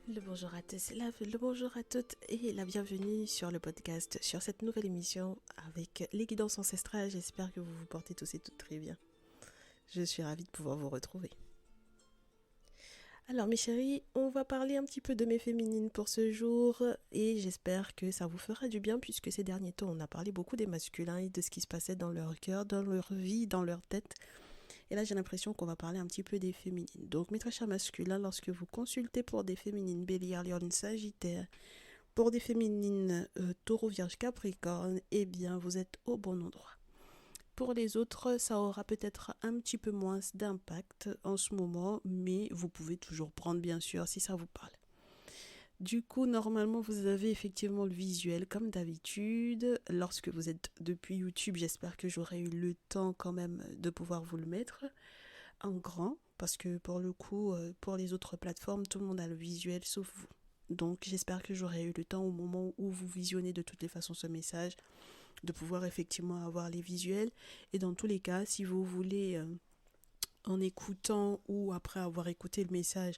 Le bonjour à tous, le bonjour à toutes et la bienvenue sur le podcast, sur cette nouvelle émission avec les guidances ancestrales. J'espère que vous vous portez tous et toutes très bien. Je suis ravie de pouvoir vous retrouver. Alors mes chéris, on va parler un petit peu de mes féminines pour ce jour et j'espère que ça vous fera du bien puisque ces derniers temps on a parlé beaucoup des masculins et de ce qui se passait dans leur cœur, dans leur vie, dans leur tête. Et là, j'ai l'impression qu'on va parler un petit peu des féminines. Donc, mes très chers masculins, lorsque vous consultez pour des féminines Bélier, Lion, Sagittaire, pour des féminines Taureau, Vierge, Capricorne, eh bien, vous êtes au bon endroit. Pour les autres, ça aura peut-être un petit peu moins d'impact en ce moment, mais vous pouvez toujours prendre, bien sûr, si ça vous parle. Du coup, normalement, vous avez effectivement le visuel comme d'habitude. Lorsque vous êtes depuis YouTube, j'espère que j'aurai eu le temps quand même de pouvoir vous le mettre en grand, parce que pour le coup, pour les autres plateformes, tout le monde a le visuel sauf vous. Donc j'espère que j'aurai eu le temps au moment où vous visionnez de toutes les façons ce message, de pouvoir effectivement avoir les visuels. Et dans tous les cas, si vous voulez, en écoutant ou après avoir écouté le message,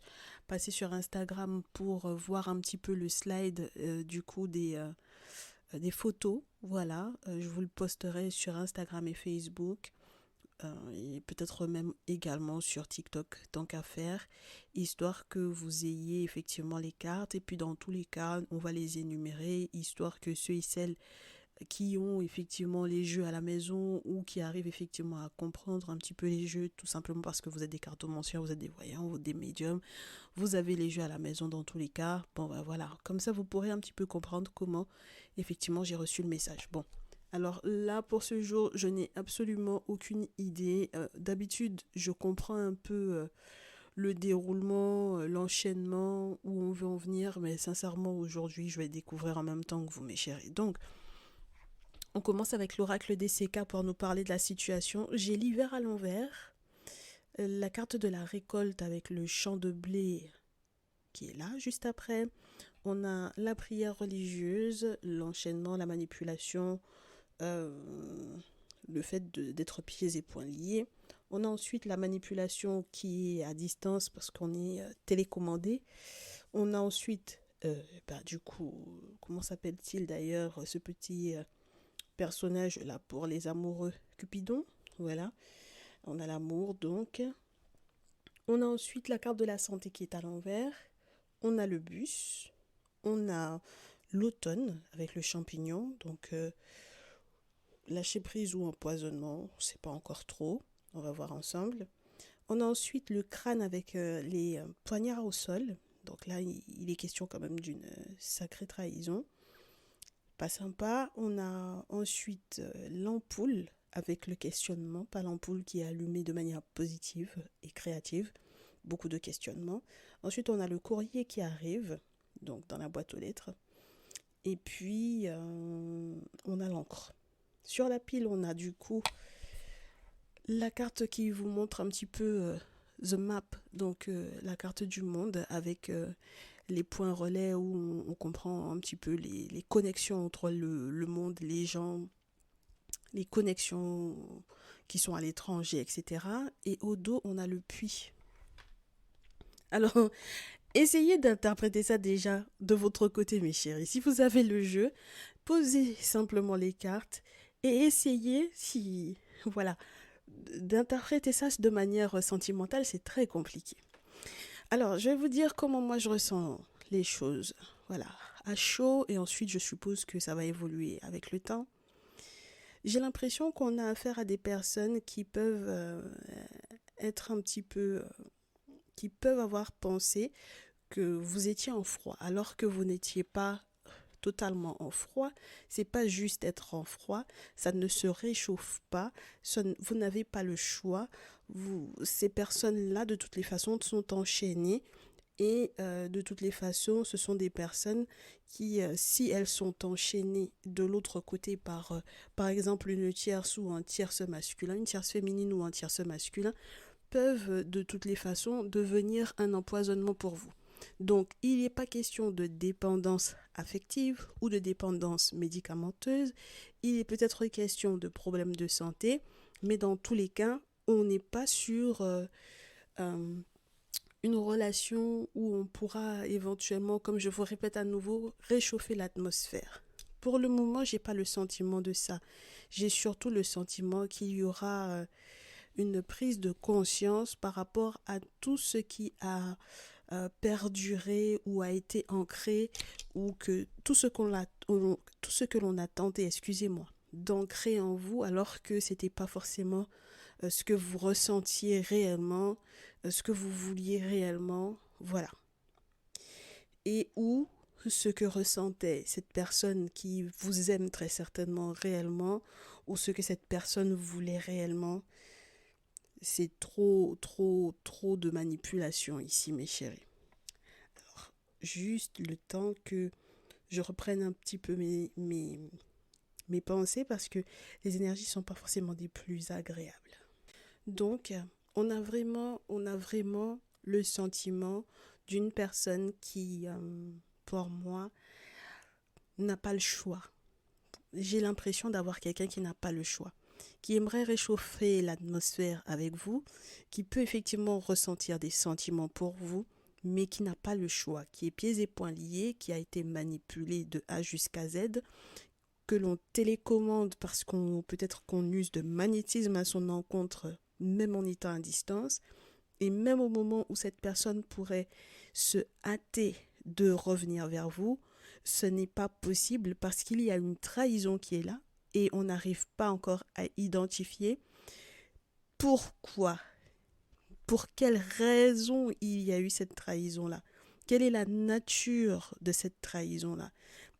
passer sur Instagram pour voir un petit peu le slide du coup des photos, voilà, je vous le posterai sur Instagram et Facebook. Et peut-être même également sur TikTok tant qu'à faire, histoire que vous ayez effectivement les cartes et puis dans tous les cas on va les énumérer, histoire que ceux et celles qui ont effectivement les jeux à la maison ou qui arrivent effectivement à comprendre un petit peu les jeux, tout simplement parce que vous êtes des cartomanciens, vous êtes des voyants, vous êtes des médiums, vous avez les jeux à la maison dans tous les cas, bon ben voilà, comme ça vous pourrez un petit peu comprendre comment effectivement j'ai reçu le message. Bon, alors là, pour ce jour, je n'ai absolument aucune idée. D'habitude, je comprends un peu le déroulement, l'enchaînement, où on veut en venir, mais sincèrement, aujourd'hui, je vais découvrir en même temps que vous, mes chéris. Donc, on commence avec l'oracle des CK pour nous parler de la situation. J'ai l'hiver à l'envers, la carte de la récolte avec le champ de blé qui est là juste après. On a la prière religieuse, l'enchaînement, la manipulation, le fait d'être pieds et poings liés. On a ensuite la manipulation qui est à distance parce qu'on est télécommandé. On a ensuite, du coup, comment s'appelle-t-il d'ailleurs, ce petit personnage là pour les amoureux, Cupidon. Voilà, on a l'amour donc. On a ensuite la carte de la santé qui est à l'envers. On a le bus. On a l'automne avec le champignon. Donc, lâcher prise ou empoisonnement, on ne sait pas encore trop. On va voir ensemble. On a ensuite le crâne avec les poignards au sol. Donc là, il est question quand même d'une sacrée trahison. Pas sympa. On a ensuite l'ampoule avec le questionnement. Pas l'ampoule qui est allumée de manière positive et créative. Beaucoup de questionnements. Ensuite, on a le courrier qui arrive, donc dans la boîte aux lettres. Et puis, on a l'encre. Sur la pile, on a du coup la carte qui vous montre un petit peu the map, donc la carte du monde avec les points relais où on comprend un petit peu les connexions entre le monde, les gens, les connexions qui sont à l'étranger, etc. Et au dos, on a le puits. Alors, essayez d'interpréter ça déjà de votre côté, mes chéris. Si vous avez le jeu, posez simplement les cartes et essayez si... Voilà, d'interpréter ça de manière sentimentale, c'est très compliqué. Alors, je vais vous dire comment moi je ressens les choses. Voilà, à chaud, et ensuite je suppose que ça va évoluer avec le temps. J'ai l'impression qu'on a affaire à des personnes qui peuvent être un petit peu... qui peuvent avoir pensé que vous étiez en froid, alors que vous n'étiez pas totalement en froid. C'est pas juste être en froid, ça ne se réchauffe pas, vous n'avez pas le choix. Ces personnes-là, de toutes les façons, sont enchaînées. Et de toutes les façons, ce sont des personnes qui, si elles sont enchaînées de l'autre côté par exemple, une tierce ou un tierce masculin, une tierce féminine ou un tierce masculin, peuvent de toutes les façons devenir un empoisonnement pour vous. Donc, il n'est pas question de dépendance affective ou de dépendance médicamenteuse. Il est peut-être question de problèmes de santé, mais dans tous les cas, on n'est pas sur une relation où on pourra éventuellement, comme je vous répète à nouveau, réchauffer l'atmosphère. Pour le moment, j'ai pas le sentiment de ça. J'ai surtout le sentiment qu'il y aura une prise de conscience par rapport à tout ce qui a perduré ou a été ancré, ou que tout ce que l'on a tenté, excusez-moi, d'ancrer en vous, alors que c'était pas forcément ce que vous ressentiez réellement, ce que vous vouliez réellement, voilà. Et où ce que ressentait cette personne qui vous aime très certainement réellement, ou ce que cette personne voulait réellement, c'est trop de manipulation ici, mes chéris. Alors, juste le temps que je reprenne un petit peu mes pensées, parce que les énergies ne sont pas forcément des plus agréables. Donc, on a vraiment le sentiment d'une personne qui, pour moi, n'a pas le choix. J'ai l'impression d'avoir quelqu'un qui n'a pas le choix, qui aimerait réchauffer l'atmosphère avec vous, qui peut effectivement ressentir des sentiments pour vous, mais qui n'a pas le choix, qui est pieds et poings liés, qui a été manipulé de A jusqu'à Z, que l'on télécommande parce qu'on peut-être qu'on use de magnétisme à son encontre, même en étant à distance, et même au moment où cette personne pourrait se hâter de revenir vers vous, ce n'est pas possible parce qu'il y a une trahison qui est là et on n'arrive pas encore à identifier pourquoi, pour quelle raison il y a eu cette trahison-là. Quelle est la nature de cette trahison-là?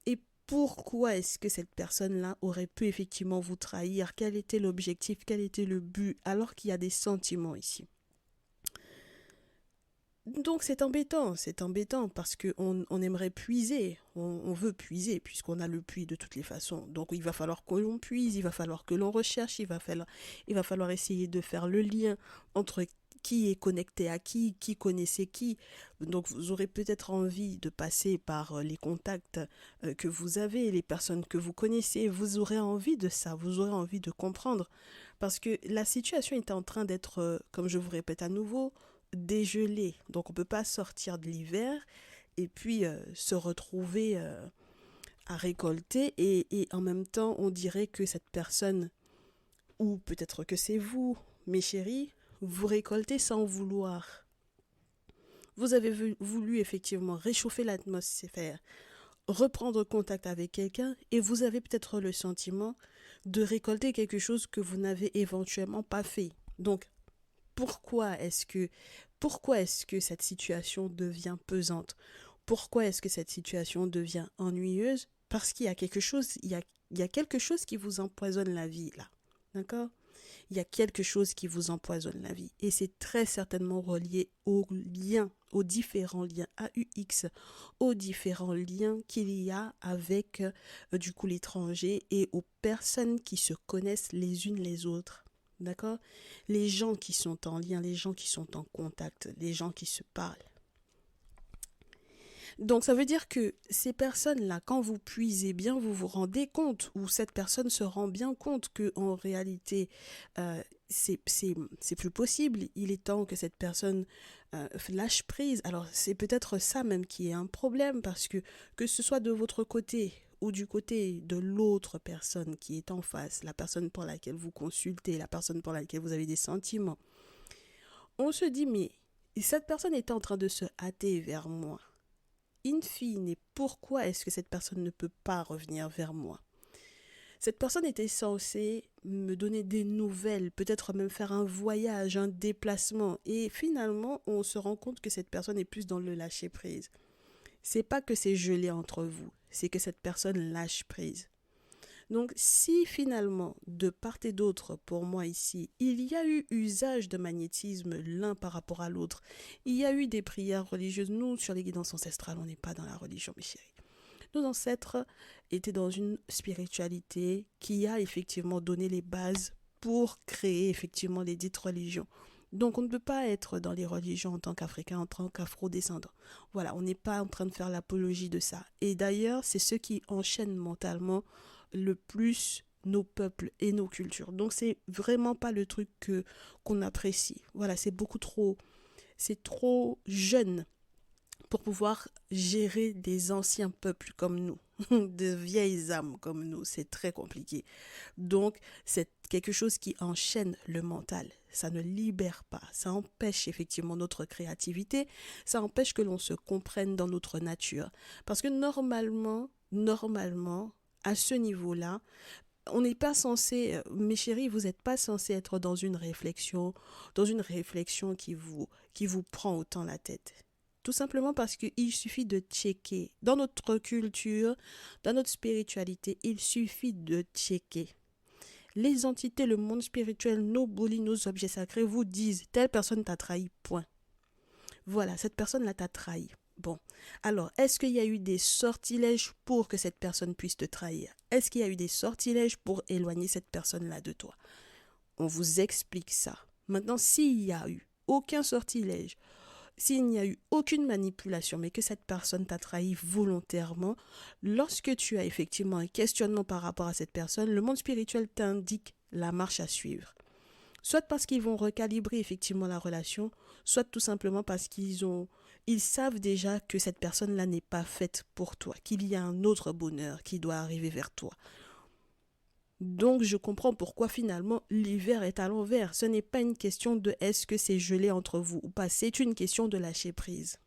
Et pourquoi est-ce que cette personne-là aurait pu effectivement vous trahir? Quel était l'objectif? Quel était le but? Alors qu'il y a des sentiments ici. Donc c'est embêtant parce qu'on aimerait puiser, on veut puiser puisqu'on a le puits de toutes les façons. Donc il va falloir que l'on puise, il va falloir que l'on recherche, il va falloir essayer de faire le lien entre qui est connecté à qui connaissait qui. Donc vous aurez peut-être envie de passer par les contacts que vous avez, les personnes que vous connaissez, vous aurez envie de ça, vous aurez envie de comprendre. Parce que la situation est en train d'être, comme je vous répète à nouveau, dégelé. Donc on ne peut pas sortir de l'hiver et puis se retrouver à récolter et en même temps on dirait que cette personne, ou peut-être que c'est vous, mes chéris, vous récoltez sans vouloir. Vous avez voulu effectivement réchauffer l'atmosphère, reprendre contact avec quelqu'un et vous avez peut-être le sentiment de récolter quelque chose que vous n'avez éventuellement pas fait. Donc pourquoi est-ce que cette situation devient pesante? Pourquoi est-ce que cette situation devient ennuyeuse? Parce qu'il y a quelque chose, il y a quelque chose qui vous empoisonne la vie là. D'accord? Il y a quelque chose qui vous empoisonne la vie. Et c'est très certainement relié aux liens, aux différents liens AUX, aux différents liens qu'il y a avec du coup l'étranger et aux personnes qui se connaissent les unes les autres. D'accord? Les gens qui sont en lien, les gens qui sont en contact, les gens qui se parlent. Donc ça veut dire que ces personnes-là, quand vous puisez bien, vous vous rendez compte, ou cette personne se rend bien compte que en réalité, c'est plus possible. Il est temps que cette personne lâche prise. Alors c'est peut-être ça même qui est un problème, parce que ce soit de votre côté ou du côté de l'autre personne qui est en face, la personne pour laquelle vous consultez, la personne pour laquelle vous avez des sentiments, on se dit, mais cette personne est en train de se hâter vers moi. In fine, pourquoi est-ce que cette personne ne peut pas revenir vers moi? Cette personne était censée me donner des nouvelles, peut-être même faire un voyage, un déplacement. Et finalement, on se rend compte que cette personne est plus dans le lâcher-prise. C'est pas que c'est gelé entre vous, c'est que cette personne lâche prise. Donc si finalement, de part et d'autre, pour moi ici, il y a eu usage de magnétisme l'un par rapport à l'autre, il y a eu des prières religieuses, nous sur les guidances ancestrales, on n'est pas dans la religion, mes chéris. Nos ancêtres étaient dans une spiritualité qui a effectivement donné les bases pour créer effectivement les dites religions. Donc on ne peut pas être dans les religions en tant qu'Africain, en tant qu'Afro-descendant. Voilà, on n'est pas en train de faire l'apologie de ça. Et d'ailleurs, c'est ce qui enchaîne mentalement le plus nos peuples et nos cultures. Donc c'est vraiment pas le truc qu'on apprécie. Voilà, c'est beaucoup trop c'est trop jeune pour pouvoir gérer des anciens peuples comme nous, de vieilles âmes comme nous. C'est très compliqué. Donc, c'est quelque chose qui enchaîne le mental. Ça ne libère pas. Ça empêche effectivement notre créativité. Ça empêche que l'on se comprenne dans notre nature. Parce que normalement, à ce niveau-là, on n'est pas censé, mes chéris, vous n'êtes pas censé être dans une réflexion qui vous prend autant la tête. Tout simplement parce qu'il suffit de checker. Dans notre culture, dans notre spiritualité, il suffit de checker. Les entités, le monde spirituel, nos boulis, nos objets sacrés vous disent telle personne t'a trahi, point. Voilà, cette personne-là t'a trahi. Bon, alors, est-ce qu'il y a eu des sortilèges pour que cette personne puisse te trahir? Est-ce qu'il y a eu des sortilèges pour éloigner cette personne-là de toi? On vous explique ça. Maintenant, s'il n'y a eu aucun sortilège, s'il n'y a eu aucune manipulation, mais que cette personne t'a trahi volontairement, lorsque tu as effectivement un questionnement par rapport à cette personne, le monde spirituel t'indique la marche à suivre. Soit parce qu'ils vont recalibrer effectivement la relation, soit tout simplement parce ils savent déjà que cette personne-là n'est pas faite pour toi, qu'il y a un autre bonheur qui doit arriver vers toi. Donc je comprends pourquoi finalement l'hiver est à l'envers. Ce n'est pas une question de est-ce que c'est gelé entre vous ou pas, c'est une question de lâcher prise.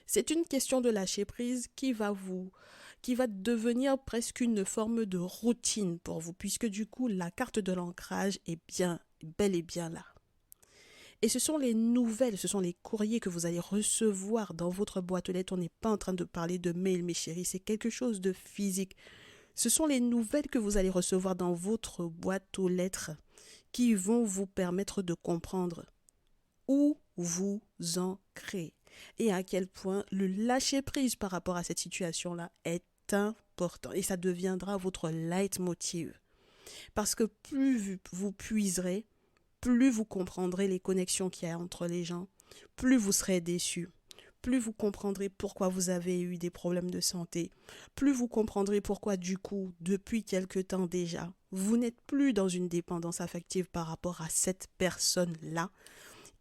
C'est une question de lâcher prise qui va devenir presque une forme de routine pour vous, puisque du coup la carte de l'ancrage est bel et bien là. Et ce sont les nouvelles, ce sont les courriers que vous allez recevoir dans votre boîte aux lettres. On n'est pas en train de parler de mail, mes chéris, c'est quelque chose de physique. Ce sont les nouvelles que vous allez recevoir dans votre boîte aux lettres qui vont vous permettre de comprendre où vous ancrez et à quel point le lâcher-prise par rapport à cette situation-là est important. Et ça deviendra votre leitmotiv. Parce que plus vous puiserez, plus vous comprendrez les connexions qu'il y a entre les gens, plus vous serez déçus. Plus vous comprendrez pourquoi vous avez eu des problèmes de santé, plus vous comprendrez pourquoi du coup, depuis quelque temps déjà, vous n'êtes plus dans une dépendance affective par rapport à cette personne-là,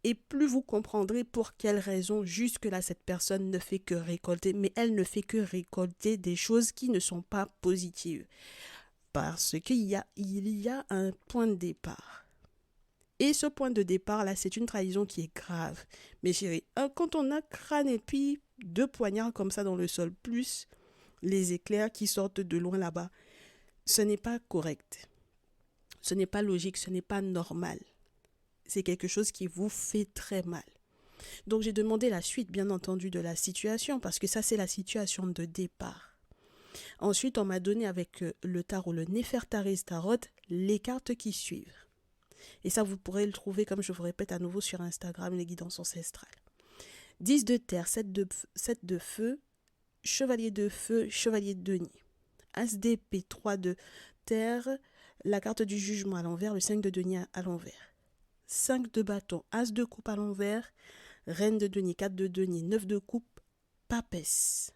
et plus vous comprendrez pour quelles raisons jusque-là cette personne ne fait que récolter, mais elle ne fait que récolter des choses qui ne sont pas positives. Parce qu'il y a un point de départ. Et ce point de départ-là, c'est une trahison qui est grave. Mes chéris, quand on a crâne et puis 2 poignards comme ça dans le sol, plus les éclairs qui sortent de loin là-bas, ce n'est pas correct. Ce n'est pas logique, ce n'est pas normal. C'est quelque chose qui vous fait très mal. Donc j'ai demandé la suite, bien entendu, de la situation, parce que ça, c'est la situation de départ. Ensuite, on m'a donné avec le tarot, le Nefertari Tarot, les cartes qui suivent. Et ça, vous pourrez le trouver, comme je vous répète à nouveau, sur Instagram, les guidances ancestrales. 10 de terre, 7 de feu, chevalier de feu, chevalier de denier. As d'épée, 3 de terre, la carte du jugement à l'envers, le 5 de denier à l'envers. 5 de bâton, as de coupe à l'envers, reine de denier, 4 de denier, 9 de coupe, papesse.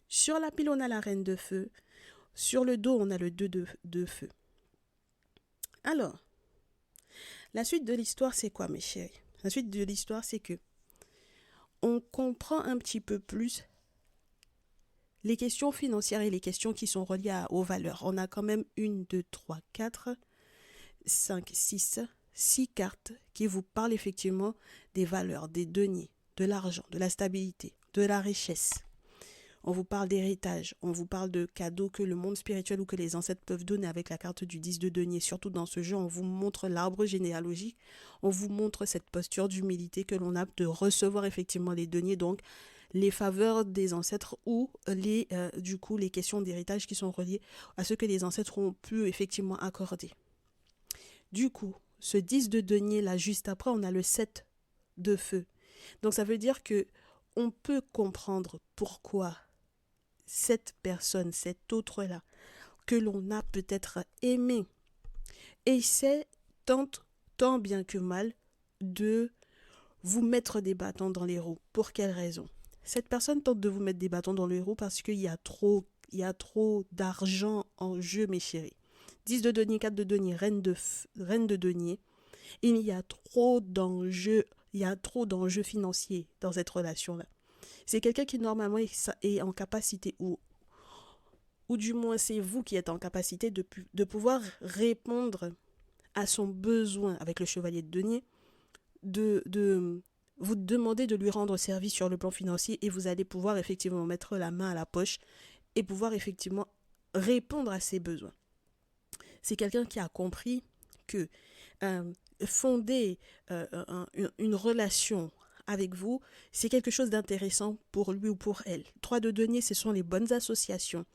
Sur la pile, on a la reine de feu. Sur le dos, on a le 2 de feu. Alors, la suite de l'histoire, c'est quoi, mes chéris? La suite de l'histoire, c'est que on comprend un petit peu plus les questions financières et les questions qui sont reliées aux valeurs. On a quand même 1, 2, 3, 4, 5, 6 cartes qui vous parlent effectivement des valeurs, des deniers, de l'argent, de la stabilité, de la richesse. On vous parle d'héritage, on vous parle de cadeaux que le monde spirituel ou que les ancêtres peuvent donner avec la carte du 10 de denier. Surtout dans ce jeu, on vous montre l'arbre généalogique, on vous montre cette posture d'humilité que l'on a de recevoir effectivement les deniers, donc les faveurs des ancêtres ou les questions d'héritage qui sont reliées à ce que les ancêtres ont pu effectivement accorder. Du coup, ce 10 de denier là, juste après, on a le 7 de feu. Donc ça veut dire que on peut comprendre pourquoi cette personne, cet autre-là, que l'on a peut-être aimé, essaie tant bien que mal de vous mettre des bâtons dans les roues. Pour quelle raison? Cette personne tente de vous mettre des bâtons dans les roues parce qu'il y a trop d'argent en jeu, mes chéris. 10 de denier, 4 de denier, reine de denier. Il y a trop d'enjeux, il y a trop d'enjeux financiers dans cette relation-là. C'est quelqu'un qui normalement est en capacité, ou du moins c'est vous qui êtes en capacité de pouvoir répondre à son besoin avec le chevalier de denier, de vous demander de lui rendre service sur le plan financier et vous allez pouvoir effectivement mettre la main à la poche et pouvoir effectivement répondre à ses besoins. C'est quelqu'un qui a compris que fonder une relation avec vous, c'est quelque chose d'intéressant pour lui ou pour elle. 3 de denier, ce sont les bonnes associations.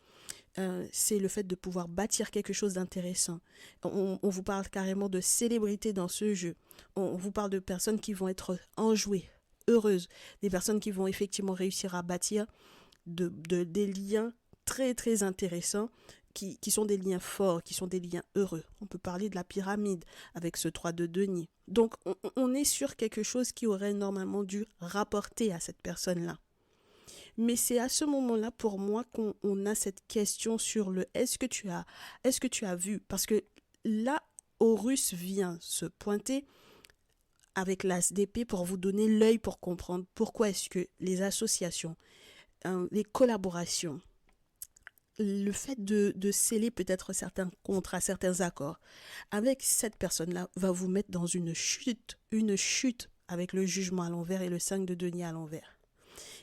C'est le fait de pouvoir bâtir quelque chose d'intéressant. On vous parle carrément de célébrité dans ce jeu. On vous parle de personnes qui vont être enjouées, heureuses, des personnes qui vont effectivement réussir à bâtir des liens très très intéressants qui sont des liens forts, qui sont des liens heureux. On peut parler de la pyramide avec ce 3 de denier. Donc on est sur quelque chose qui aurait normalement dû rapporter à cette personne-là. Mais c'est à ce moment-là, pour moi, qu'on a cette question sur le est-ce que tu as vu? Parce que là, Horus vient se pointer avec l'as d'épée pour vous donner l'œil pour comprendre pourquoi est-ce que les associations, les collaborations, le fait de sceller peut-être certains contrats, certains accords avec cette personne-là va vous mettre dans une chute avec le jugement à l'envers et le 5 de denier à l'envers.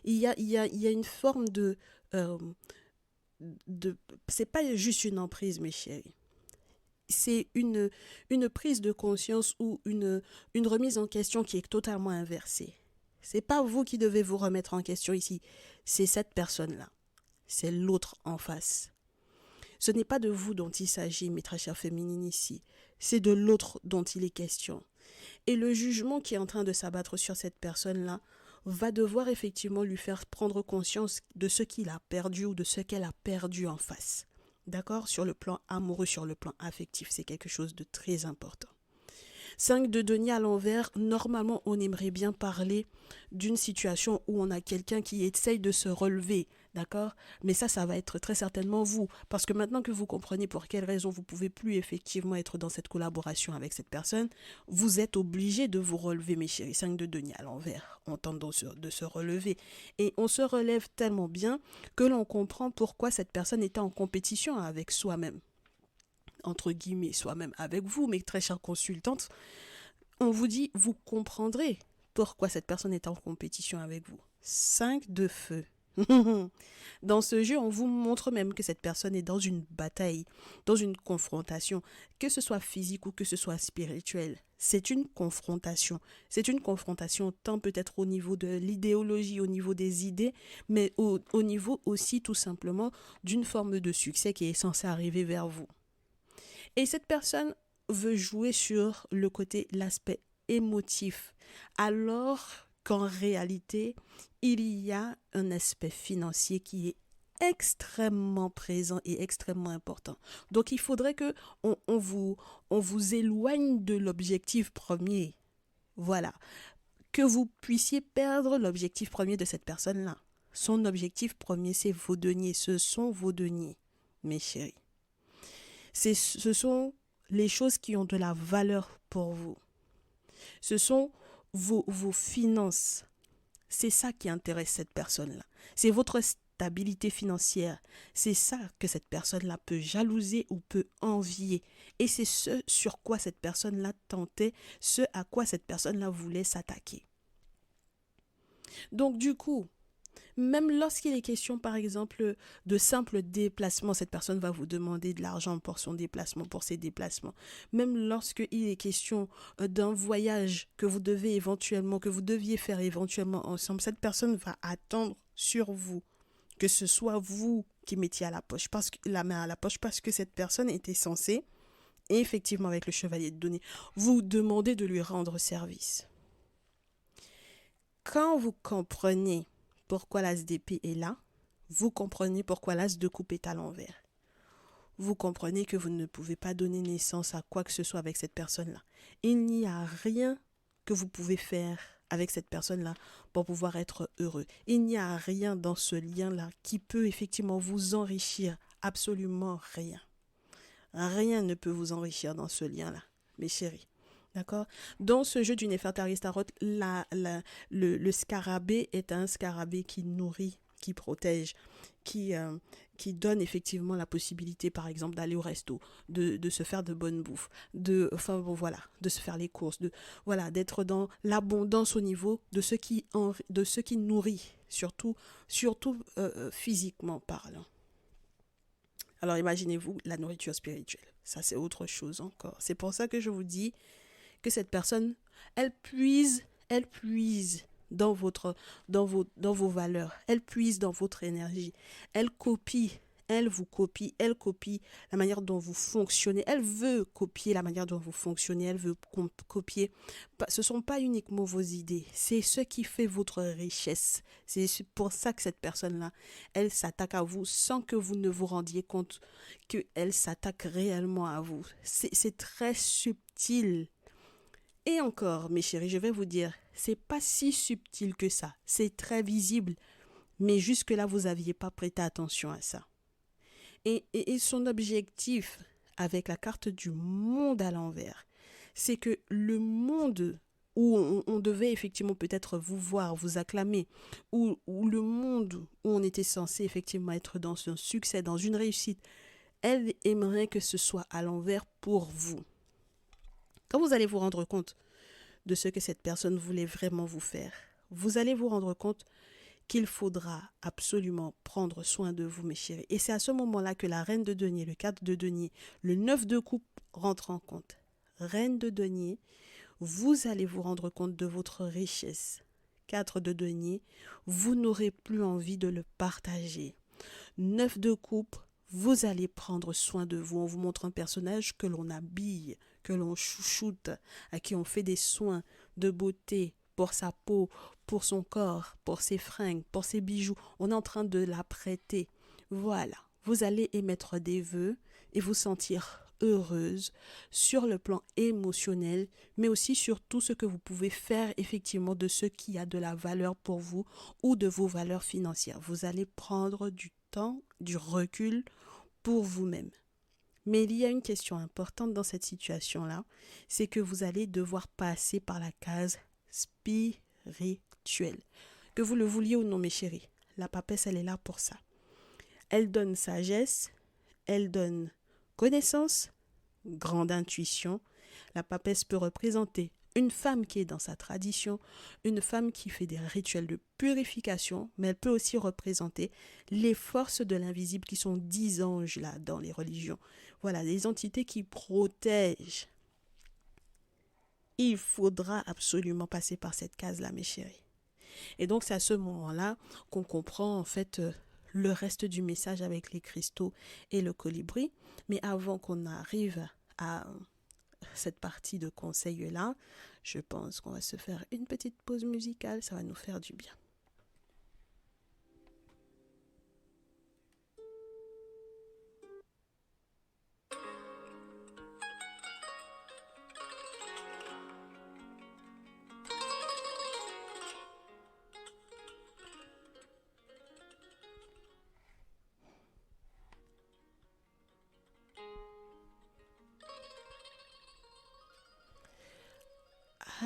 Il y a une forme c'est pas juste une emprise, mes chéris. C'est une prise de conscience ou une remise en question qui est totalement inversée. C'est pas vous qui devez vous remettre en question ici, c'est cette personne-là. C'est l'autre en face. Ce n'est pas de vous dont il s'agit, mes très chères féminines ici. C'est de l'autre dont il est question. Et le jugement qui est en train de s'abattre sur cette personne-là va devoir effectivement lui faire prendre conscience de ce qu'il a perdu ou de ce qu'elle a perdu en face. D'accord? Sur le plan amoureux, sur le plan affectif, c'est quelque chose de très important. 5 de denier à l'envers, normalement on aimerait bien parler d'une situation où on a quelqu'un qui essaye de se relever, d'accord? Mais ça va être très certainement vous, parce que maintenant que vous comprenez pour quelle raison vous ne pouvez plus effectivement être dans cette collaboration avec cette personne, vous êtes obligé de vous relever, mes chéris. 5 de denier à l'envers, on tente de se relever. Et on se relève tellement bien que l'on comprend pourquoi cette personne était en compétition avec soi-même. Entre guillemets, soi-même avec vous, mes très chères consultantes, on vous dit, vous comprendrez pourquoi cette personne est en compétition avec vous. 5 de feu. Dans ce jeu, on vous montre même que cette personne est dans une bataille, dans une confrontation, que ce soit physique ou que ce soit spirituel. C'est une confrontation. C'est une confrontation tant peut-être au niveau de l'idéologie, au niveau des idées, mais au niveau aussi tout simplement d'une forme de succès qui est censée arriver vers vous. Et cette personne veut jouer sur le côté, l'aspect émotif, alors qu'en réalité, il y a un aspect financier qui est extrêmement présent et extrêmement important. Donc, il faudrait que on vous éloigne de l'objectif premier. Voilà. Que vous puissiez perdre l'objectif premier de cette personne-là. Son objectif premier, c'est vos deniers. Ce sont vos deniers, mes chéris. Ce sont les choses qui ont de la valeur pour vous. Ce sont vos finances. C'est ça qui intéresse cette personne-là. C'est votre stabilité financière. C'est ça que cette personne-là peut jalouser ou peut envier. Et c'est ce sur quoi cette personne-là tentait, ce à quoi cette personne-là voulait s'attaquer. Donc du coup, même lorsqu'il est question, par exemple, de simples déplacements, cette personne va vous demander de l'argent pour son déplacement, pour ses déplacements. Même lorsqu'il est question d'un voyage que vous deviez faire éventuellement ensemble, cette personne va attendre sur vous que ce soit vous qui mettiez la main à la poche parce que cette personne était censée, et effectivement avec le chevalier de denier, vous demander de lui rendre service. Quand vous comprenez pourquoi l'as d'épée est là, vous comprenez pourquoi l'as de coupe est à l'envers. Vous comprenez que vous ne pouvez pas donner naissance à quoi que ce soit avec cette personne-là. Il n'y a rien que vous pouvez faire avec cette personne-là pour pouvoir être heureux. Il n'y a rien dans ce lien-là qui peut effectivement vous enrichir. Absolument rien. Rien ne peut vous enrichir dans ce lien-là, mes chéris. D'accord? Dans ce jeu du Néfertari Tarot, le scarabée est un scarabée qui nourrit, qui protège, qui, euh, qui donne effectivement la possibilité, par exemple, d'aller au resto, de se faire de bonne bouffe, enfin bon, voilà, de se faire les courses, voilà, d'être dans l'abondance au niveau de ce qui nourrit, surtout physiquement parlant. Alors imaginez-vous la nourriture spirituelle. Ça, c'est autre chose encore. C'est pour ça que je vous dis que cette personne, elle puise dans vos valeurs, elle puise dans votre énergie, elle copie, elle copie la manière dont vous fonctionnez, elle veut copier la manière dont vous fonctionnez, elle veut copier. Ce ne sont pas uniquement vos idées, c'est ce qui fait votre richesse. C'est pour ça que cette personne-là, elle s'attaque à vous sans que vous ne vous rendiez compte qu'elle s'attaque réellement à vous. C'est très subtil. Et encore, mes chéris, je vais vous dire, c'est pas si subtil que ça. C'est très visible. Mais jusque-là, vous n'aviez pas prêté attention à ça. Et son objectif avec la carte du monde à l'envers, c'est que le monde où on devait effectivement peut-être vous voir, vous acclamer, ou le monde où on était censé effectivement être dans un succès, dans une réussite, elle aimerait que ce soit à l'envers pour vous. Quand vous allez vous rendre compte de ce que cette personne voulait vraiment vous faire, vous allez vous rendre compte qu'il faudra absolument prendre soin de vous, mes chéris. Et c'est à ce moment-là que la reine de denier, le 4 de denier, le 9 de coupe rentre en compte. Reine de denier, vous allez vous rendre compte de votre richesse. 4 de denier, vous n'aurez plus envie de le partager. 9 de coupe, vous allez prendre soin de vous. On vous montre un personnage que l'on habille, que l'on chouchoute, à qui on fait des soins de beauté pour sa peau, pour son corps, pour ses fringues, pour ses bijoux. On est en train de la prêter. Voilà, vous allez émettre des vœux et vous sentir heureuse sur le plan émotionnel, mais aussi sur tout ce que vous pouvez faire effectivement de ce qui a de la valeur pour vous ou de vos valeurs financières. Vous allez prendre du temps, du recul pour vous-même. Mais il y a une question importante dans cette situation-là, c'est que vous allez devoir passer par la case spirituelle. Que vous le vouliez ou non, mes chéris, la papesse, elle est là pour ça. Elle donne sagesse, elle donne connaissance, grande intuition. La papesse peut représenter une femme qui est dans sa tradition, une femme qui fait des rituels de purification, mais elle peut aussi représenter les forces de l'invisible qui sont 10 anges là dans les religions. Voilà, des entités qui protègent. Il faudra absolument passer par cette case-là, mes chéris. Et donc, c'est à ce moment-là qu'on comprend en fait le reste du message avec les cristaux et le colibri. Mais avant qu'on arrive à cette partie de conseils-là, je pense qu'on va se faire une petite pause musicale. Ça va nous faire du bien.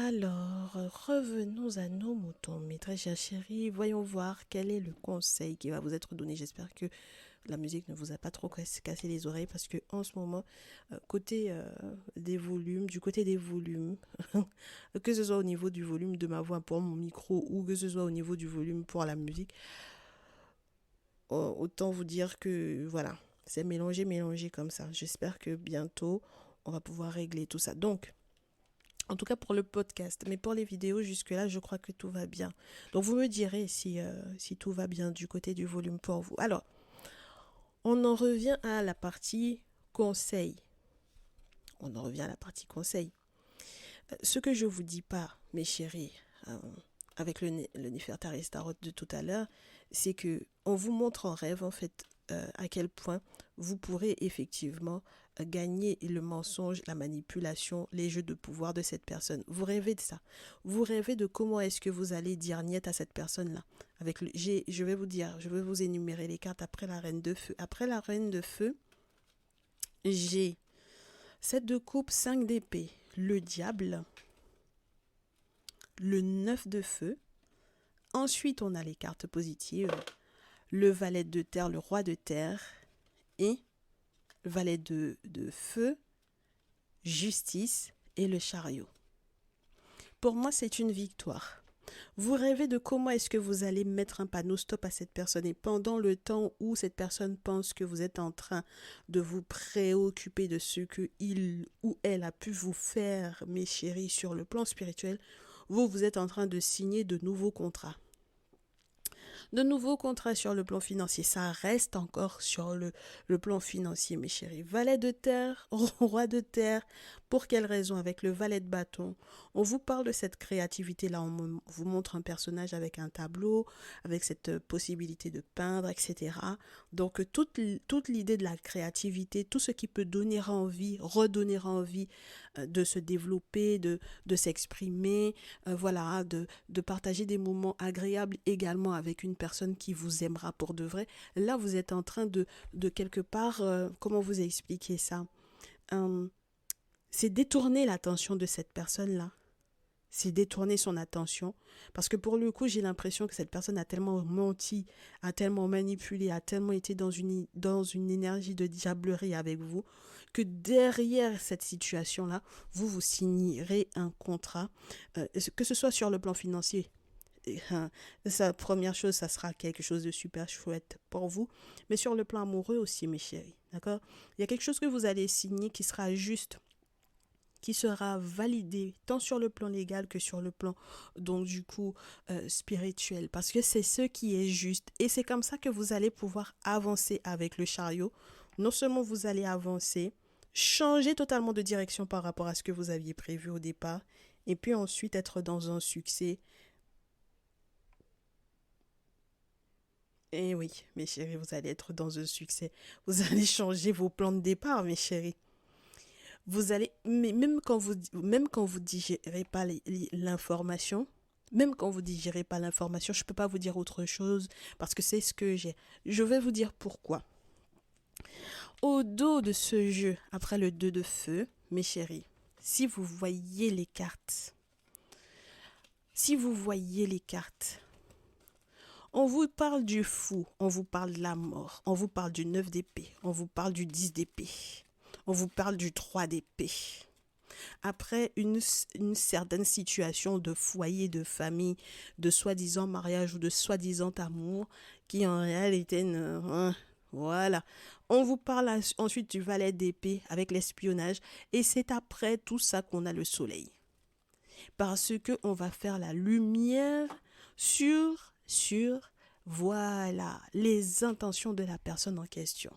Alors, revenons à nos moutons, mes très chers chéris. Voyons voir quel est le conseil qui va vous être donné. J'espère que la musique ne vous a pas trop cassé les oreilles parce que en ce moment, côté des volumes, du côté des volumes, que ce soit au niveau du volume de ma voix pour mon micro ou que ce soit au niveau du volume pour la musique, autant vous dire que voilà, c'est mélangé comme ça. J'espère que bientôt, on va pouvoir régler tout ça. Donc, en tout cas pour le podcast. Mais pour les vidéos, jusque-là, je crois que tout va bien. Donc vous me direz si tout va bien du côté du volume pour vous. Alors, on en revient à la partie conseil. Ce que je ne vous dis pas, mes chéris, avec le Néfertari Tarot de tout à l'heure, c'est que on vous montre en rêve, en fait, à quel point vous pourrez effectivement gagner le mensonge, la manipulation, les jeux de pouvoir de cette personne. Vous rêvez de ça. Vous rêvez de comment est-ce que vous allez dire niet à cette personne-là. Je vais vous énumérer les cartes après la reine de feu. Après la reine de feu, j'ai 7 de coupe, 5 d'épée, le diable, le 9 de feu. Ensuite, on a les cartes positives, le valet de terre, le roi de terre et le valet de feu, justice et le chariot. Pour moi, c'est une victoire. Vous rêvez de comment est-ce que vous allez mettre un panneau stop à cette personne et pendant le temps où cette personne pense que vous êtes en train de vous préoccuper de ce que il ou elle a pu vous faire, mes chéris, sur le plan spirituel, vous êtes en train de signer de nouveaux contrats. De nouveaux contrats sur le plan financier. Ça reste encore sur le plan financier, mes chéris. Valet de terre, roi de terre. Pour quelle raison? Avec le valet de bâton, on vous parle de cette créativité-là. On vous montre un personnage avec un tableau, avec cette possibilité de peindre, etc. Donc, toute l'idée de la créativité, tout ce qui peut donner envie, redonner envie de se développer, de s'exprimer, voilà, de partager des moments agréables également avec une personne qui vous aimera pour de vrai. Là, vous êtes en train de quelque part, comment vous expliquer ça? C'est détourner l'attention de cette personne-là. C'est détourner son attention. Parce que pour le coup, j'ai l'impression que cette personne a tellement menti, a tellement manipulé, a tellement été dans une énergie de diablerie avec vous, que derrière cette situation-là, vous signerez un contrat, que ce soit sur le plan financier. Sa première chose, ça sera quelque chose de super chouette pour vous, mais sur le plan amoureux aussi, mes chéris, d'accord? Il y a quelque chose que vous allez signer qui sera juste, qui sera validé tant sur le plan légal que sur le plan donc du coup spirituel, parce que c'est ce qui est juste et c'est comme ça que vous allez pouvoir avancer avec le chariot. Non seulement vous allez avancer, changer totalement de direction par rapport à ce que vous aviez prévu au départ et puis ensuite être dans un succès. Et oui, mes chéris, vous allez être dans un succès. Vous allez changer vos plans de départ, mes chéris. Vous allez, mais même quand vous digérez pas l'information, même quand vous digérez pas l'information, je peux pas vous dire autre chose parce que c'est ce que j'ai. Je vais vous dire pourquoi. Au dos de ce jeu, après le 2 de feu, mes chéris, si vous voyez les cartes, on vous parle du fou, on vous parle de la mort, on vous parle du 9 d'épée, on vous parle du 10 d'épée, on vous parle du 3 d'épée. Après une certaine situation de foyer, de famille, de soi-disant mariage ou de soi-disant amour, qui en réalité, voilà. On vous parle ensuite du valet d'épée avec l'espionnage, et c'est après tout ça qu'on a le soleil. Parce que on va faire la lumière sur voilà, les intentions de la personne en question.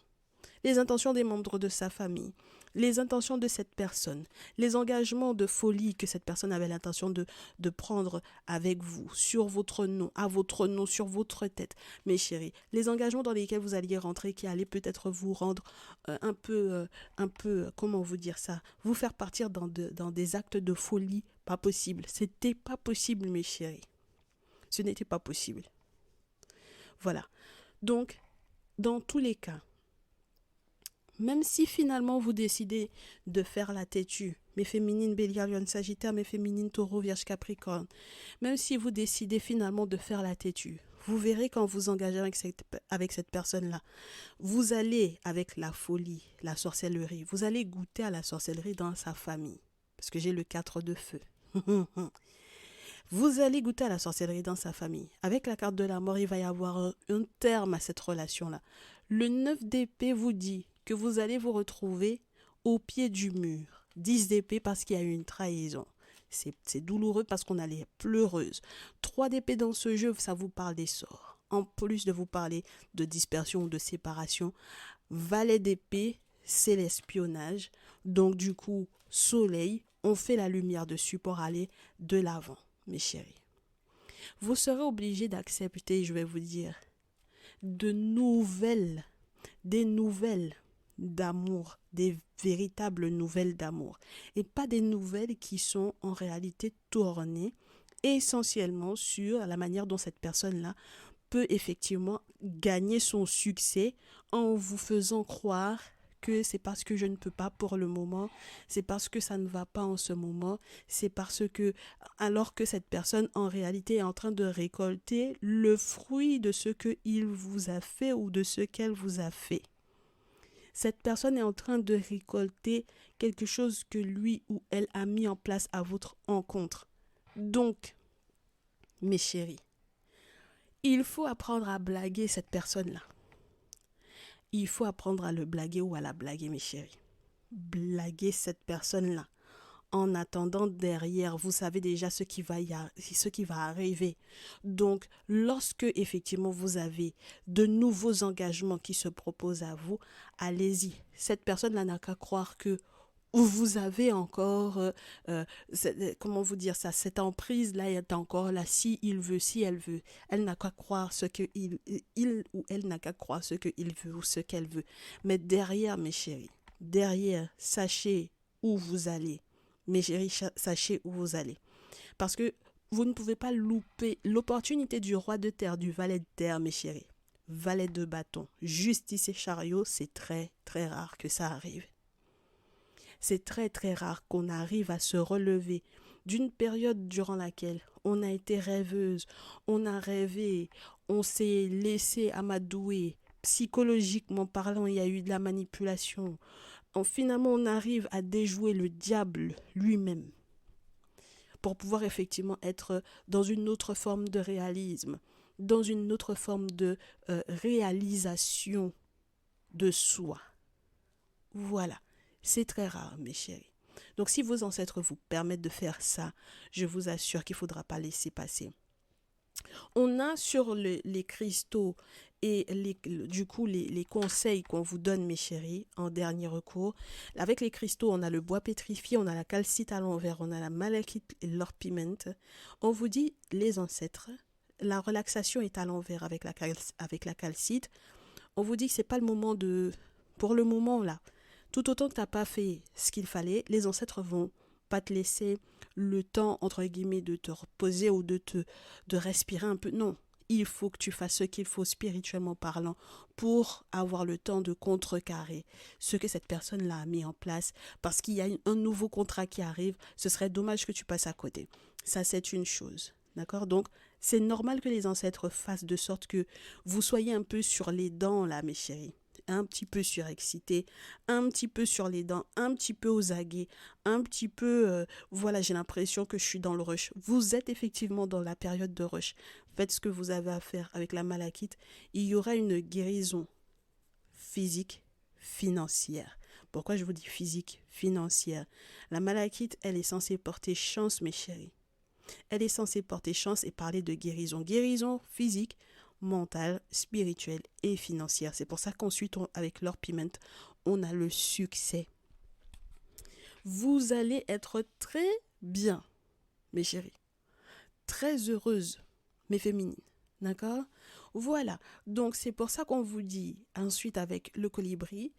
Les intentions des membres de sa famille, les intentions de cette personne, les engagements de folie que cette personne avait l'intention de prendre avec vous, sur votre nom, à votre nom, sur votre tête, mes chéris, les engagements dans lesquels vous alliez rentrer, qui allaient peut-être vous rendre un peu, comment vous dire ça, vous faire partir dans des actes de folie, pas possible. C'était pas possible, mes chéris. Ce n'était pas possible. Voilà. Donc, dans tous les cas, même si finalement vous décidez de faire la têtue, mes féminines Bélier, Lion, Sagittaire, mes féminines Taureau, Vierge, Capricorne, même si vous décidez finalement de faire la têtue, vous verrez quand vous engagez avec cette personne-là, vous allez avec la folie, la sorcellerie, vous allez goûter à la sorcellerie dans sa famille, parce que j'ai le 4 de feu. Vous allez goûter à la sorcellerie dans sa famille. Avec la carte de la mort, il va y avoir un terme à cette relation-là. Le 9 d'épée vous dit que vous allez vous retrouver au pied du mur. 10 d'épée parce qu'il y a eu une trahison. C'est douloureux parce qu'on a les pleureuses. 3 d'épée dans ce jeu, ça vous parle des sorts. En plus de vous parler de dispersion ou de séparation, valet d'épée, c'est l'espionnage. Donc du coup, soleil, on fait la lumière dessus pour aller de l'avant, mes chéris. Vous serez obligés d'accepter, je vais vous dire, des nouvelles d'amour, des véritables nouvelles d'amour. Et pas des nouvelles qui sont en réalité tournées essentiellement sur la manière dont cette personne-là peut effectivement gagner son succès en vous faisant croire que, c'est parce que je ne peux pas pour le moment, c'est parce que ça ne va pas en ce moment, c'est parce que, alors que cette personne en réalité est en train de récolter le fruit de ce qu'il vous a fait ou de ce qu'elle vous a fait. Cette personne est en train de récolter quelque chose que lui ou elle a mis en place à votre encontre. Donc, mes chéris, il faut apprendre à blaguer cette personne-là. Il faut apprendre à le blaguer ou à la blaguer, mes chéris. Blaguer cette personne-là. En attendant, derrière, vous savez déjà ce qui va arriver. Donc, lorsque effectivement vous avez de nouveaux engagements qui se proposent à vous, allez-y. Cette personne-là n'a qu'à croire que vous avez encore, comment vous dire ça, cette emprise-là est encore là, si il veut, si elle veut. Elle n'a qu'à croire ce que il ou elle n'a qu'à croire ce qu'il veut ou ce qu'elle veut. Mais derrière, mes chéris, derrière, sachez où vous allez. Mes chéris, sachez où vous allez. Parce que vous ne pouvez pas louper l'opportunité du roi de terre, du valet de terre, mes chéris. Valet de bâton, justice et chariot, c'est très, très rare que ça arrive. C'est très, très rare qu'on arrive à se relever d'une période durant laquelle on a été rêveuse, on a rêvé, on s'est laissé amadouer. Psychologiquement parlant, il y a eu de la manipulation. Finalement, on arrive à déjouer le diable lui-même pour pouvoir effectivement être dans une autre forme de réalisme, dans une autre forme de réalisation de soi. Voilà, c'est très rare, mes chéris. Donc, si vos ancêtres vous permettent de faire ça, je vous assure qu'il ne faudra pas laisser passer. On a sur les cristaux et les conseils qu'on vous donne, mes chéris, en dernier recours. Avec les cristaux, on a le bois pétrifié, on a la calcite à l'envers, on a la malachite et l'orpiment. On vous dit, les ancêtres, la relaxation est à l'envers avec la calcite. On vous dit que ce n'est pas le moment de... Pour le moment, là, tout autant que tu n'as pas fait ce qu'il fallait, les ancêtres vont pas te laisser le temps, entre guillemets, de te reposer ou de respirer un peu. Non, il faut que tu fasses ce qu'il faut spirituellement parlant pour avoir le temps de contrecarrer ce que cette personne-là a mis en place, parce qu'il y a un nouveau contrat qui arrive. Ce serait dommage que tu passes à côté. Ça, c'est une chose. D'accord? Donc, c'est normal que les ancêtres fassent de sorte que vous soyez un peu sur les dents, là, mes chéris. Un petit peu surexcité, un petit peu sur les dents, un petit peu aux aguets, un petit peu, voilà, j'ai l'impression que je suis dans le rush. Vous êtes effectivement dans la période de rush. Faites ce que vous avez à faire avec la malachite. Il y aura une guérison physique, financière. Pourquoi je vous dis physique, financière? La malachite, elle est censée porter chance, mes chéris. Elle est censée porter chance et parler de guérison. Guérison physique, mentale, spirituelle et financière. C'est pour ça qu'ensuite, avec l'orpiment, on a le succès. Vous allez être très bien, mes chéris. Très heureuse, mes féminines. D'accord? Voilà. Donc, c'est pour ça qu'on vous dit, ensuite, avec le colibri,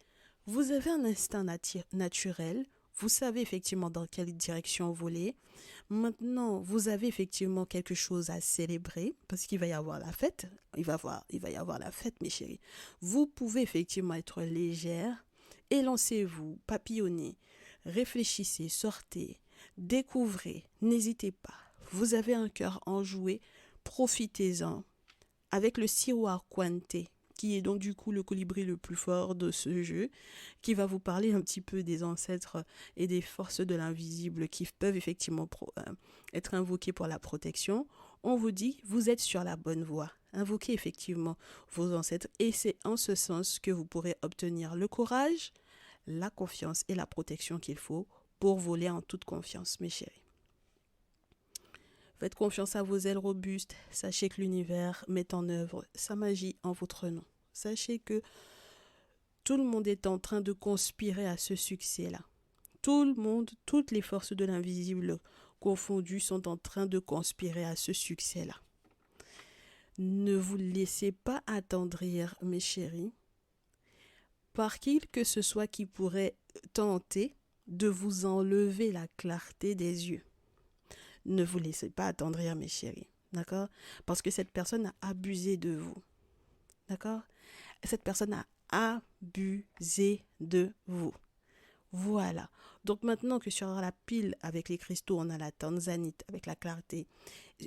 vous avez un instinct naturel. Vous savez effectivement dans quelle direction voler. Maintenant, vous avez effectivement quelque chose à célébrer parce qu'il va y avoir la fête. Il va y avoir la fête, mes chéris. Vous pouvez effectivement être légère et lancez-vous, papillonnez, réfléchissez, sortez, découvrez, n'hésitez pas. Vous avez un cœur enjoué, profitez-en. Avec le Siroir Quante, qui est donc du coup le colibri le plus fort de ce jeu, qui va vous parler un petit peu des ancêtres et des forces de l'invisible qui peuvent effectivement être invoquées pour la protection. On vous dit, vous êtes sur la bonne voie. Invoquez effectivement vos ancêtres et c'est en ce sens que vous pourrez obtenir le courage, la confiance et la protection qu'il faut pour voler en toute confiance, mes chéris. Faites confiance à vos ailes robustes. Sachez que l'univers met en œuvre sa magie en votre nom. Sachez que tout le monde est en train de conspirer à ce succès-là. Tout le monde, toutes les forces de l'invisible confondues sont en train de conspirer à ce succès-là. Ne vous laissez pas attendrir, mes chéris, par qui que ce soit qui pourrait tenter de vous enlever la clarté des yeux. Ne vous laissez pas attendrir, mes chéris, d'accord? Parce que cette personne a abusé de vous, d'accord? Cette personne a abuser de vous. Voilà. Donc maintenant que sur la pile avec les cristaux, on a la tanzanite avec la clarté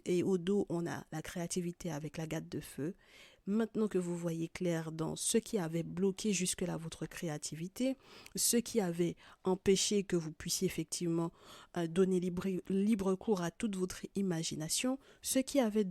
et au dos, on a la créativité avec la gâte de feu. Maintenant que vous voyez clair dans ce qui avait bloqué jusque-là votre créativité, ce qui avait empêché que vous puissiez effectivement donner libre cours à toute votre imagination, ce qui avait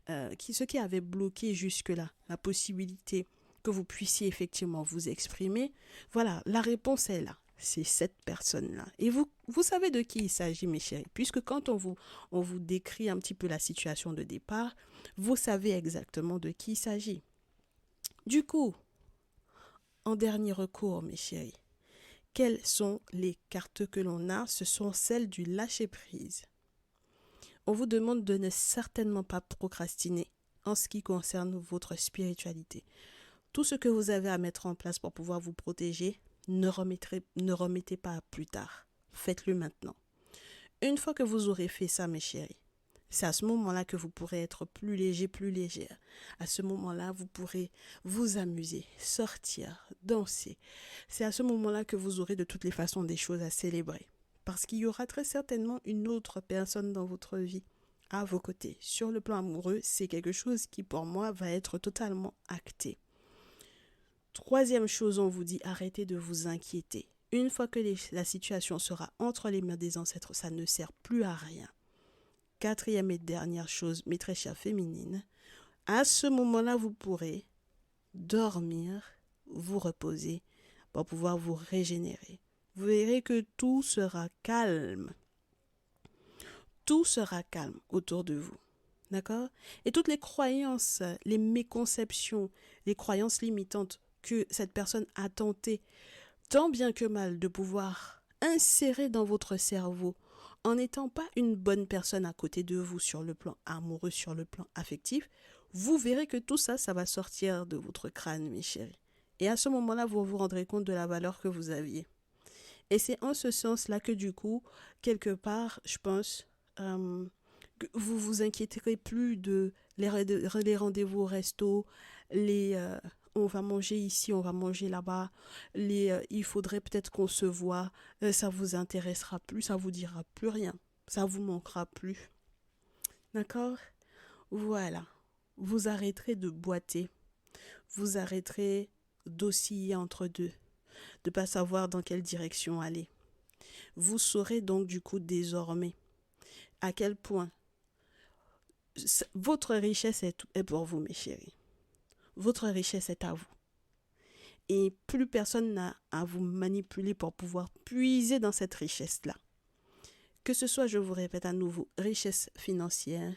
ce qui avait bloqué jusque-là la possibilité que vous puissiez effectivement vous exprimer, voilà, la réponse est là. C'est cette personne-là. Et vous savez de qui il s'agit, mes chéris, puisque quand on vous décrit un petit peu la situation de départ, vous savez exactement de qui il s'agit. Du coup, en dernier recours, mes chéris, quelles sont les cartes que l'on a? Ce sont celles du lâcher-prise. On vous demande de ne certainement pas procrastiner en ce qui concerne votre spiritualité. Tout ce que vous avez à mettre en place pour pouvoir vous protéger, ne remettez pas à plus tard. Faites-le maintenant. Une fois que vous aurez fait ça, mes chéris, c'est à ce moment-là que vous pourrez être plus léger, plus légère. À ce moment-là, vous pourrez vous amuser, sortir, danser. C'est à ce moment-là que vous aurez de toutes les façons des choses à célébrer. Parce qu'il y aura très certainement une autre personne dans votre vie à vos côtés. Sur le plan amoureux, c'est quelque chose qui pour moi va être totalement acté. Troisième chose, on vous dit, arrêtez de vous inquiéter. Une fois que la situation sera entre les mains des ancêtres, ça ne sert plus à rien. Quatrième et dernière chose, mes très chères féminines, à ce moment-là, vous pourrez dormir, vous reposer pour pouvoir vous régénérer. Vous verrez que tout sera calme. Tout sera calme autour de vous. D'accord? Et toutes les croyances, les méconceptions, les croyances limitantes que cette personne a tenté, tant bien que mal, de pouvoir insérer dans votre cerveau, en n'étant pas une bonne personne à côté de vous sur le plan amoureux, sur le plan affectif, vous verrez que tout ça, ça va sortir de votre crâne, mes chéris. Et à ce moment-là, vous vous rendrez compte de la valeur que vous aviez. Et c'est en ce sens-là que du coup, quelque part, je pense, que vous vous inquiéterez plus de les rendez-vous au resto, on va manger ici, on va manger là-bas, il faudrait peut-être qu'on se voit, ça vous intéressera plus, ça vous dira plus rien, ça vous manquera plus. D'accord? Voilà. Vous arrêterez de boiter, vous arrêterez d'osciller entre deux, de pas savoir dans quelle direction aller. Vous saurez donc du coup désormais à quel point votre richesse est pour vous, mes chéris. Votre richesse est à vous. Et plus personne n'a à vous manipuler pour pouvoir puiser dans cette richesse-là. Que ce soit, je vous répète à nouveau, richesse financière,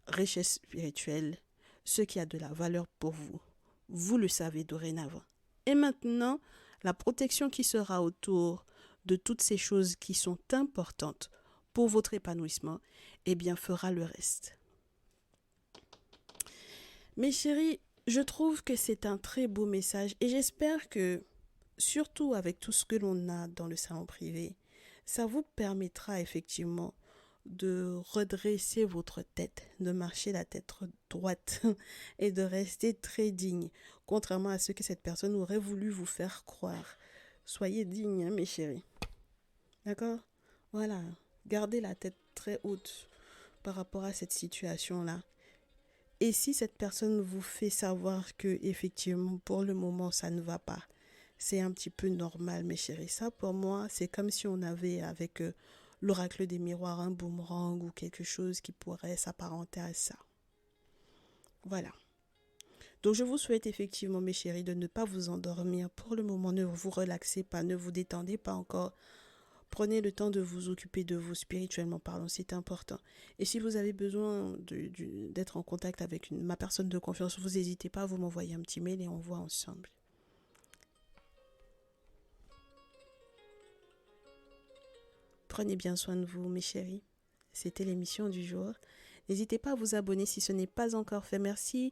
richesse spirituelle, ce qui a de la valeur pour vous. Vous le savez dorénavant. Et maintenant, la protection qui sera autour de toutes ces choses qui sont importantes pour votre épanouissement, eh bien, fera le reste. Mes chéris, je trouve que c'est un très beau message et j'espère que, surtout avec tout ce que l'on a dans le salon privé, ça vous permettra effectivement de redresser votre tête, de marcher la tête droite et de rester très digne, contrairement à ce que cette personne aurait voulu vous faire croire. Soyez digne, hein, mes chéris. D'accord? Voilà. Gardez la tête très haute par rapport à cette situation-là. Et si cette personne vous fait savoir que effectivement pour le moment ça ne va pas, c'est un petit peu normal, mes chéris. Ça pour moi, c'est comme si on avait avec l'oracle des miroirs un boomerang ou quelque chose qui pourrait s'apparenter à ça. Voilà. Donc je vous souhaite effectivement, mes chéris, de ne pas vous endormir. Pour le moment, ne vous relaxez pas, ne vous détendez pas encore. Prenez le temps de vous occuper de vous spirituellement parlant, c'est important. Et si vous avez besoin d'être en contact avec ma personne de confiance, vous n'hésitez pas à vous m'envoyer un petit mail et on voit ensemble. Prenez bien soin de vous, mes chéris. C'était l'émission du jour. N'hésitez pas à vous abonner si ce n'est pas encore fait. Merci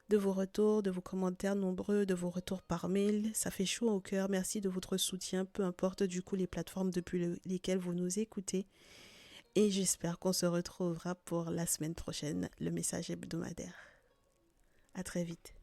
de vos retours, de vos commentaires nombreux, de vos retours par mail. Ça fait chaud au cœur. Merci de votre soutien, peu importe du coup les plateformes depuis lesquelles vous nous écoutez. Et j'espère qu'on se retrouvera pour la semaine prochaine, le message hebdomadaire. À très vite.